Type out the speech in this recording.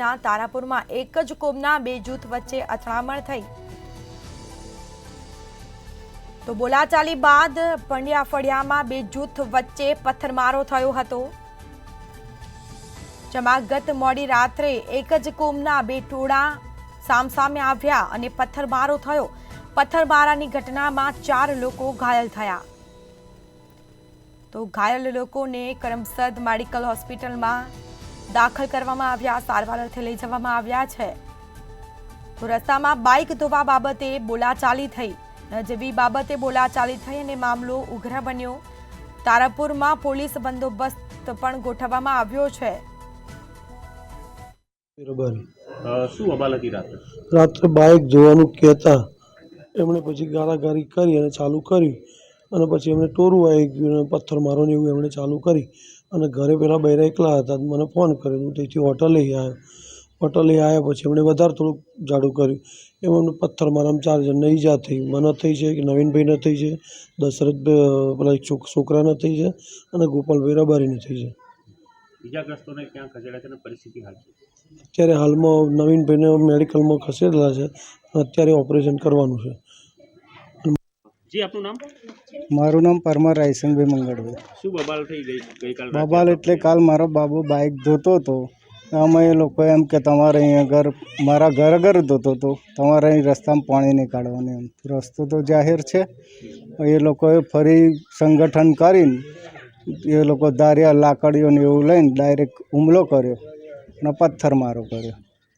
અમદાવાદના તારાપુરમાં એક જ કોમના બે જૂથ વચ્ચે અથડામણ થઈ તો બોલાચાલી બાદ પંડ્યા ફળિયામાં બે જૂથ વચ્ચે પથ્થરમારો થયો હતો, જેમાં ગત મોડી રાત્રે એક જ કોમના બે ટોળા સામસામે આવ્યા અને પથ્થરમારો થયો। પથ્થરમારાની ઘટનામાં 4 લોકો ઘાયલ થયા તો ઘાયલ લોકોને કરમસદ મેડિકલ હોસ્પિટલમાં દાખલ કરવામાં આવ્યા, સારવાર અર્થે લઈ જવામાં આવ્યા છે। તો રસ્તામાં બાઇક ધોવા બાબતે બોલાચાલી થઈ, નજીવી બાબતે બોલાચાલી થઈ અને મામલો ઉગ્ર બન્યો। તારાપુરમાં પોલીસ બંદોબસ્ત પણ ગોઠવવામાં આવ્યો છે। શું અબાલ હતી રાત્રે બાઇક જોવાનું કહેતા એમણે પછી ગાળાગાળી કરી અને ચાલુ કર્યું અને પછી એમણે ટોરું આવી ગયું, પથ્થરમારો ને એવું એમણે ચાલુ કરી અને ઘરે પેલા બૈરા એકલા હતા, મને ફોન કર્યો, હું ત્યાંથી હોટલે આવ્યો। હોટલે આવ્યા પછી એમણે વધારે થોડુંક જાડું કર્યું, એમાં એમને પથ્થરમારામાં 4 જણને ઈજા થઈ। મને થઈ છે, નવીનભાઈને થઈ છે, દશરથ પેલા છોકરાને થઈ છે અને ગોપાલભાઈ રબારીને થઈ છે। ઈજાગ્રસ્તોને ક્યાં ખસેડ્યા છે અને પરિસ્થિતિ હાલ છે? અત્યારે હાલમાં નવીનભાઈને મેડિકલમાં ખસેડેલા છે, અત્યારે ઓપરેશન કરવાનું છે। જી, આપનું નામ? મારું નામ પરમાર રાયસંગભાઈ મંગળભાઈ। શું બબાલ થઈ ગઈકાલ? બબાલ એટલે કાલ મારો બાબુ બાઇક ધોતો હતો, અમે એ લોકો એમ કે તમારે અહીંયા મારા ઘર ધોતો હતો, તમારે અહીં રસ્તામાં પાણી નહીં કાઢવાનું એમ। રસ્તો તો જાહેર છે, એ લોકોએ ફરી સંગઠન કરીને એ લોકો ધાર્યા લાકડીઓ ને એવું લઈને ડાયરેક્ટ હુમલો કર્યો અને પથ્થરમારો કર્યો।